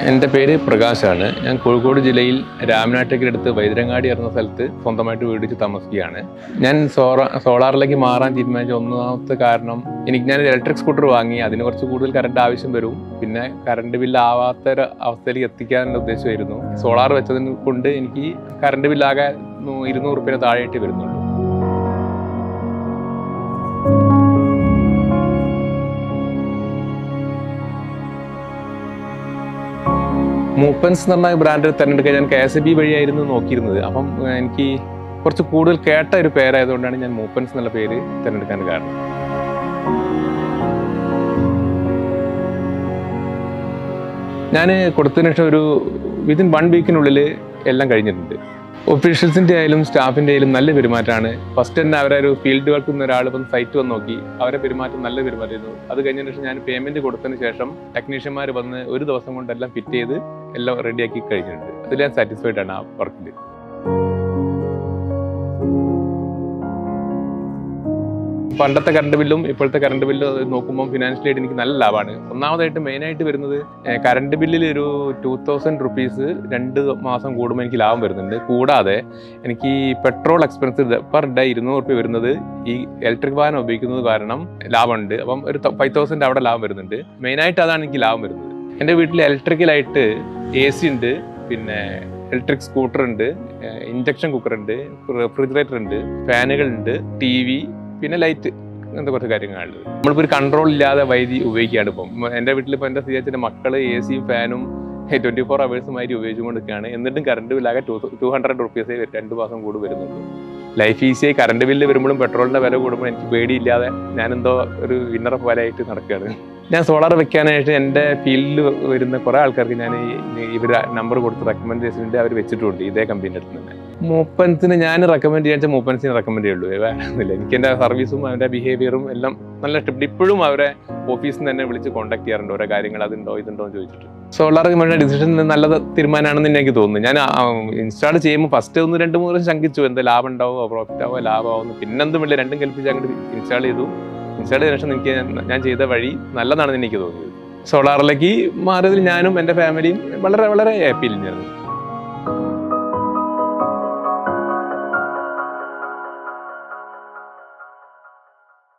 എൻ്റെ പേര് പ്രകാശാണ്. ഞാൻ കോഴിക്കോട് ജില്ലയിൽ രാമനാട്ടുകരടുത്ത് വൈദ്യരങ്ങാടി എന്ന സ്ഥലത്ത് സ്വന്തമായിട്ട് വീട് വെച്ച് താമസിക്കുകയാണ്. ഞാൻ സോളാറിലേക്ക് മാറാൻ തീരുമാനിച്ച ഒന്നാമത്തെ കാരണം ഞാൻ ഇലക്ട്രിക് സ്കൂട്ടർ വാങ്ങി. അതിന് കുറച്ച് കൂടുതൽ കറണ്ട് ആവശ്യം വരും. പിന്നെ കറണ്ട് ബില്ല് ആവാത്ത ഒരു അവസ്ഥയിലേക്ക് എത്തിക്കാനുള്ള ഉദ്ദേശമായിരുന്നു. സോളാർ വെച്ചതിന് കൊണ്ട് എനിക്ക് കറണ്ട് ബില്ലാകെ 200 രൂപ താഴെയായിട്ട് വരുന്നുള്ളൂ. മൂപ്പൻസ് എന്ന് പറഞ്ഞ ബ്രാൻഡ് തിരഞ്ഞെടുക്കാൻ ഞാൻ KSEB വഴിയായിരുന്നു നോക്കിയിരുന്നത്. അപ്പം എനിക്ക് കുറച്ച് കൂടുതൽ കേട്ട ഒരു പേരായതുകൊണ്ടാണ് ഞാൻ മൂപ്പൻസ് എന്നുള്ള പേര് തിരഞ്ഞെടുക്കാൻ കാരണം. ഞാൻ കൊടുത്തതിന് ശേഷം ഒരു വിതിൻ 1 വീക്കിനുള്ളിൽ എല്ലാം കഴിഞ്ഞിട്ടുണ്ട്. ഒഫീഷ്യൽസിൻ്റെ ആയാലും സ്റ്റാഫിൻ്റെ ആയാലും നല്ല പെരുമാറ്റമാണ്. ഫസ്റ്റ് തന്നെ അവരെ ഒരു ഫീൽഡ് വർക്ക് ചെയ്യുന്ന ഒരാൾ വന്ന് സൈറ്റ് വന്ന് നോക്കി. അവരെ പെരുമാറ്റം നല്ല പെരുമാറ്റമായിരുന്നു. അത് കഴിഞ്ഞതിന് ശേഷം ഞാൻ പേയ്മെൻറ്റ് കൊടുത്തതിന് ശേഷം ടെക്നീഷ്യന്മാർ വന്ന് ഒരു ദിവസം കൊണ്ടെല്ലാം ഫിറ്റ് ചെയ്ത് എല്ലാം റെഡിയാക്കി കഴിഞ്ഞിട്ടുണ്ട്. അതിൽ ഞാൻ സാറ്റിസ്ഫൈഡ് ആണ് ആ വർക്കിൽ. പണ്ടത്തെ കറണ്ട് ബില്ലും ഇപ്പോഴത്തെ കറണ്ട് ബില്ലും നോക്കുമ്പോൾ ഫിനാൻഷ്യലായിട്ട് എനിക്ക് നല്ല ലാഭമാണ്. ഒന്നാമതായിട്ട് മെയിനായിട്ട് വരുന്നത് കറണ്ട് ബില്ലിൽ ഒരു 2000 റുപ്പീസ് 2 മാസം കൂടുമ്പോൾ എനിക്ക് ലാഭം വരുന്നുണ്ട്. കൂടാതെ എനിക്ക് പെട്രോൾ എക്സ്പെൻസ് പെർ ഡേ 200 റുപ്യ വരുന്നത് ഈ ഇലക്ട്രിക് വാഹനം ഉപയോഗിക്കുന്നത് കാരണം ലാഭമുണ്ട്. അപ്പം ഒരു 5000 അവിടെ ലാഭം വരുന്നുണ്ട്. മെയിനായിട്ട് അതാണ് എനിക്ക് ലാഭം വരുന്നത്. എൻ്റെ വീട്ടിൽ ഇലക്ട്രിക്കലായിട്ട് AC ഉണ്ട്, പിന്നെ ഇലക്ട്രിക് സ്കൂട്ടർ ഉണ്ട്, ഇൻഡക്ഷൻ കുക്കർ ഉണ്ട്, റെഫ്രിജറേറ്റർ ഉണ്ട്, ഫാനുകളുണ്ട്, TV, പിന്നെ ലൈറ്റ്, അങ്ങനത്തെ കുറച്ച് കാര്യങ്ങളുണ്ട്. നമ്മളിപ്പോൾ ഒരു കൺട്രോൾ ഇല്ലാതെ വൈദ്യുതി ഉപയോഗിക്കുകയാണ്. ഇപ്പം എൻ്റെ വീട്ടിലിപ്പോൾ എൻ്റെ CHൻ്റെ മക്കൾ AC-യും ഫാനും 24 ഹവേഴ്സുമായിട്ട് ഉപയോഗിച്ചുകൊണ്ടിരിക്കുകയാണ്. എന്നിട്ടും കറണ്ട് ബില്ലാകെ 200 റുപ്പീസേ 2 മാസം കൂടി വരുന്നുള്ളൂ. ലൈഫ് ഈസിയായി കറണ്ട് ബില്ല് വരുമ്പോഴും പെട്രോളിൻ്റെ വില കൂടുമ്പോഴും എനിക്ക് പേടിയില്ലാതെ ഞാനെന്തോ ഒരു വിന്നറെ പോലെയായിട്ട് നടക്കുകയാണ്. ഞാൻ സോളാർ വെക്കാനായിട്ട് എൻ്റെ ഫീൽഡിൽ വരുന്ന കുറേ ആൾക്കാർക്ക് ഞാൻ ഇവരുടെ നമ്പർ കൊടുത്ത് റെക്കമെൻഡേഷനുണ്ട്. അവർ വെച്ചിട്ടുണ്ട് ഇതേ കമ്പനീൻ്റെ അടുത്ത് തന്നെ. മൂപ്പൻസിന് ഞാൻ റെക്കമെൻഡ് ചെയ്യാൻ മൂപ്പൻസിന് റെക്കമെൻഡ് ചെയ്യുള്ളൂ. വേണമെന്നില്ല. എനിക്ക് എൻ്റെ സർവീസും അവൻ്റെ ബിഹേവിയറും എല്ലാം നല്ല ഇഷ്ടപ്പെട്ടു. ഇപ്പോഴും അവരെ ഓഫീസിൽ നിന്ന് തന്നെ വിളിച്ച് കോൺടാക്ട് ചെയ്യാറുണ്ട്. ഓരോ കാര്യങ്ങൾ അതുണ്ടോ ഇതുണ്ടോ എന്ന് ചോദിച്ചിട്ട്. സോളാർ കമ്പനിയുടെ ഡിസിഷൻ നല്ല തീരുമാനമാണെന്ന് എനിക്ക് തോന്നുന്നു. ഞാൻ ഇൻസ്റ്റാൾ ചെയ്യുമ്പോൾ ഫസ്റ്റ് 1-2 പ്രാവശ്യം ശങ്കിച്ചു, എന്താ ലാഭം ഉണ്ടാവുമോ പ്രോഫിറ്റ് ആവുമോ ലാഭമാവുന്നു. പിന്നെന്തും വലിയ രണ്ടും കൽപ്പിച്ച് അങ്ങോട്ട് ഇൻസ്റ്റാൾ ചെയ്തു. ഇൻസ്റ്റാൾ ചെയ്ത ശേഷം എനിക്ക് ഞാൻ ചെയ്ത വഴി നല്ലതാണെന്ന് എനിക്ക് തോന്നിയത്. സോളാറിലേക്ക് മാറിയതിൽ ഞാനും എൻ്റെ ഫാമിലിയും വളരെ വളരെ ഹാപ്പിയില്ലായിരുന്നു.